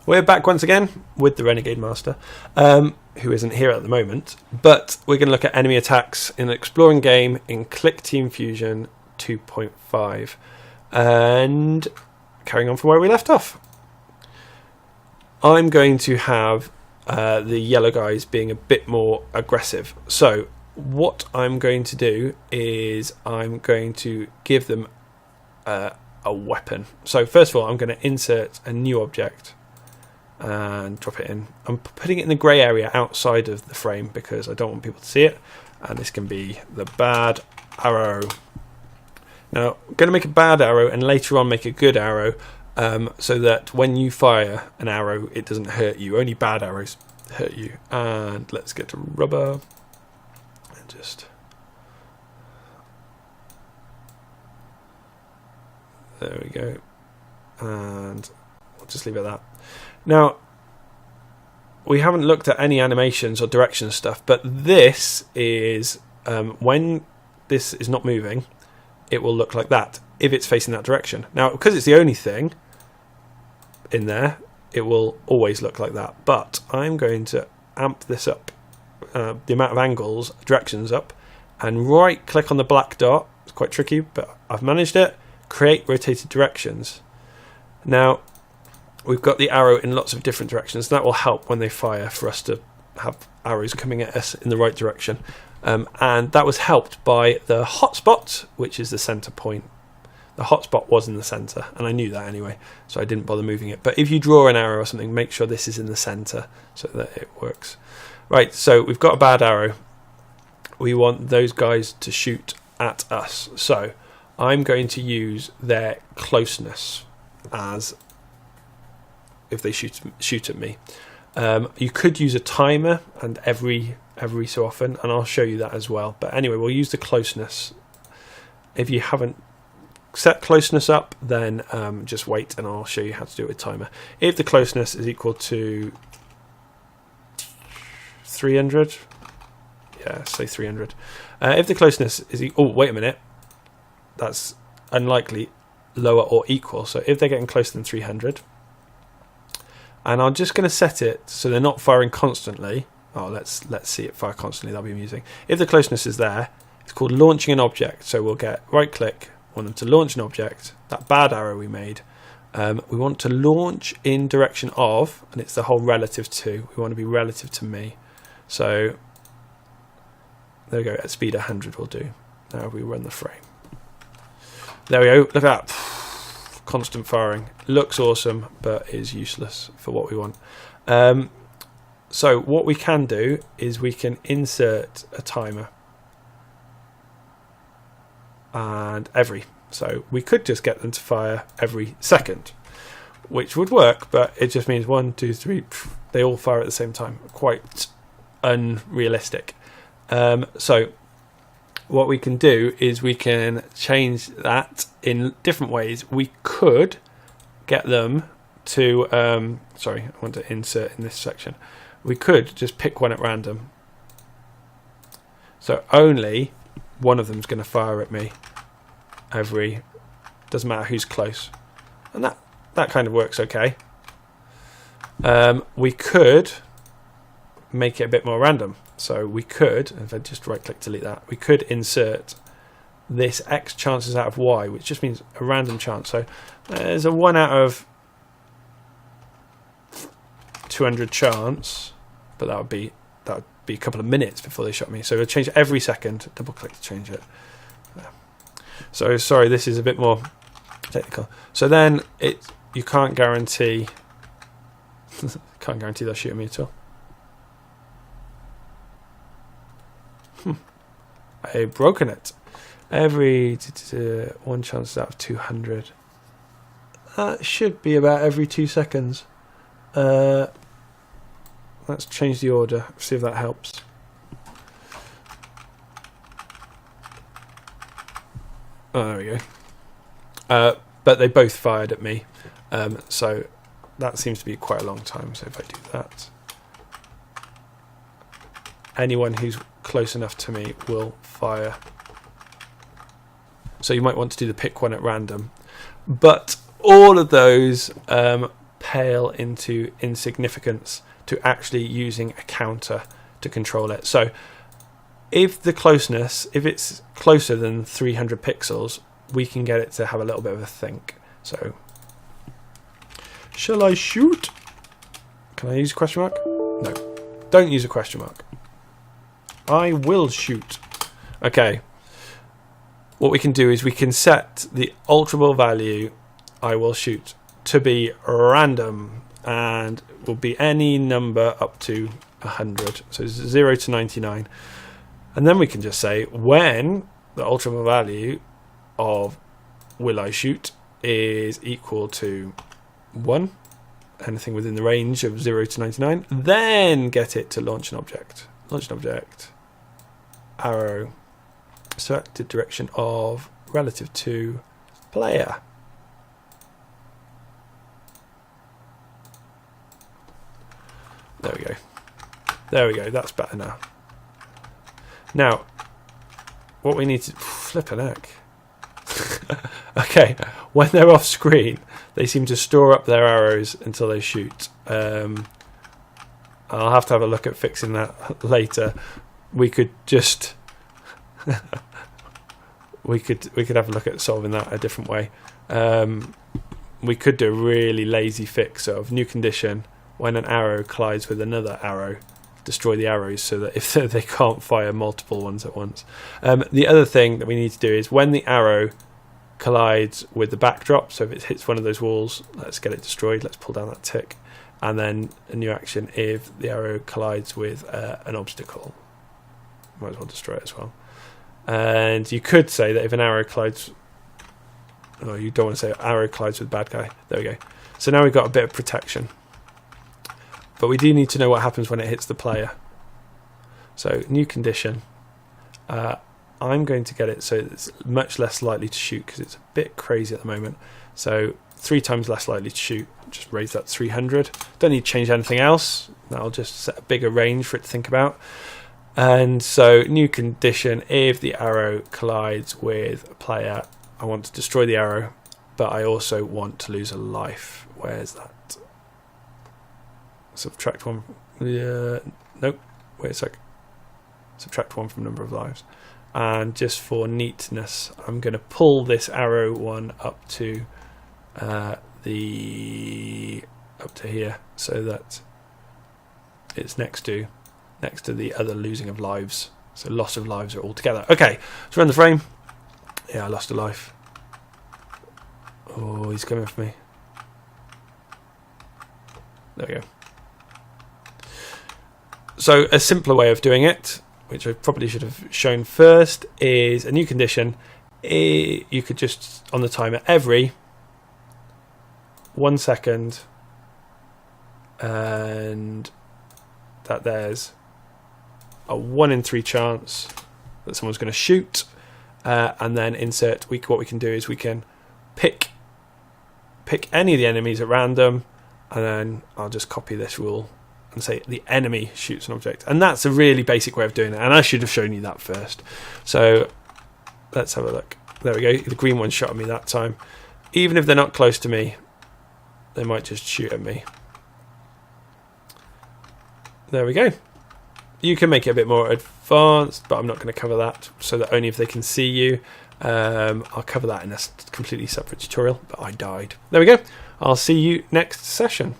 We're back once again with the Renegade Master, who isn't here at the moment, but we're going to look at enemy attacks in an exploring game in Click Team Fusion 2.5, and carrying on from where we left off. I'm going to have the yellow guys being a bit more aggressive. So what I'm going to do is I'm going to give them a weapon. So first of all, I'm going to insert a new object and drop it in. I'm putting it in the grey area outside of the frame because I don't want people to see it, and this can be the bad arrow. Now I'm going to make a bad arrow and later on make a good arrow, so that when you fire an arrow it doesn't hurt you. Only bad arrows hurt you. And let's get to rubber and just there we go, and we'll just leave it at that. Now, we haven't looked at any animations or direction stuff, but this is, when this is not moving, it will look like that if it's facing that direction. Now, because it's the only thing in there, it will always look like that. But I'm going to amp this up, the amount of angles, directions up, and right click on the black dot. It's quite tricky, but I've managed it. Create rotated directions. Now, we've got the arrow in lots of different directions. That will help when they fire for us to have arrows coming at us in the right direction. And that was helped by the hotspot, which is the center point. The hotspot was in the center, and I knew that anyway, so I didn't bother moving it. But if you draw an arrow or something, make sure this is in the center so that it works. Right, so we've got a bad arrow. We want those guys to shoot at us. So I'm going to use their closeness as if they shoot at me. You could use a timer and every so often, and I'll show you that as well. But anyway, we'll use the closeness. If you haven't set closeness up, then just wait and I'll show you how to do it with timer. If the closeness is equal to 300, yeah, say 300. If the closeness is oh, wait a minute, that's unlikely lower or equal. So if they're getting closer than 300, and I'm just going to set it so they're not firing constantly. Oh, let's see it fire constantly. That'll be amusing. If the closeness is there, it's called launching an object. So we'll get right click, want them to launch an object. That bad arrow we made, we want to launch in direction of, and it's the whole relative to. We want to be relative to me. So there we go. At speed 100 will do. Now we run the frame. There we go. Look at that. Constant firing. Looks awesome, but is useless for what we want. So what we can do is we can insert a timer. And so we could just get them to fire every second, which would work, but it just means 1, 2, 3, they all fire at the same time. Quite unrealistic. So what we can do is we can change that in different ways. We could get them to sorry, I want to insert in this section. We could just pick one at random, so only one of them's going to fire at me doesn't matter who's close, and that kind of works okay. We could make it a bit more random. So we could, if I just right click delete that, we could insert this X chances out of Y, which just means a random chance. So there's a 1 out of 200 chance, but that would be a couple of minutes before they shot me. So we'll change it every second. Double click to change it. So sorry, this is a bit more technical. So then you can't guarantee they'll shoot me at all. I've broken it. Every 1 chance out of 200. That should be about every 2 seconds. Let's change the order, see if that helps. Oh, there we go. But they both fired at me, so that seems to be quite a long time. So if I do that, anyone who's close enough to me will fire. So you might want to do the pick one at random, but all of those pale into insignificance to actually using a counter to control it. So if the closeness, if it's closer than 300 pixels, we can get it to have a little bit of a think. So, shall I shoot? Can I use a question mark? No. Don't use a question mark. I will shoot. Okay. What we can do is we can set the ultra-ball value, I will shoot, to be random, and will be any number up to 100. So 0 to 99. And then we can just say when the ultra-ball value of will I shoot is equal to 1, anything within the range of 0 to 99, then get it to launch an object. Launch an object, arrow, selected direction of relative to player. There we go. There we go. That's better now. Now, what we need to flip an egg. Okay, when they're off screen, they seem to store up their arrows until they shoot. I'll have to have a look at fixing that later. We could just we could have a look at solving that a different way. We could do a really lazy fix of new condition when an arrow collides with another arrow, destroy the arrows so that if they can't fire multiple ones at once. The other thing that we need to do is when the arrow collides with the backdrop, so if it hits one of those walls, let's get it destroyed. Let's pull down that tick, and then a new action if the arrow collides with an obstacle. Might as well destroy it as well. And you could say that if an arrow collides, oh, you don't want to say arrow collides with bad guy. There we go. So now we've got a bit of protection, but we do need to know what happens when it hits the player. So new condition. I'm going to get it so it's much less likely to shoot because it's a bit crazy at the moment. So 3 times less likely to shoot. Just raise that to 300. Don't need to change anything else. That'll just set a bigger range for it to think about. And so new condition, if the arrow collides with a player, I want to destroy the arrow, but I also want to lose a life. Where's that? Subtract 1. Nope. Wait a sec. Subtract 1 from number of lives. And just for neatness, I'm going to pull this arrow one up to here, so that it's next to the other losing of lives. So loss of lives are all together. Okay, let's run the frame. Yeah, I lost a life. Oh, he's coming for me. There we go. So a simpler way of doing it, which I probably should have shown first, is a new condition. You could just, on the timer, every 1 second, and that there's a 1 in 3 chance that someone's going to shoot, and then insert. What we can do is we can pick any of the enemies at random, and then I'll just copy this rule and say the enemy shoots an object. And that's a really basic way of doing it, and I should have shown you that first. So let's have a look. There we go. The green one shot at me that time. Even if they're not close to me, they might just shoot at me. There we go. You can make it a bit more advanced, but I'm not going to cover that, so that only if they can see you. I'll cover that in a completely separate tutorial, but I died. There we go. I'll see you next session.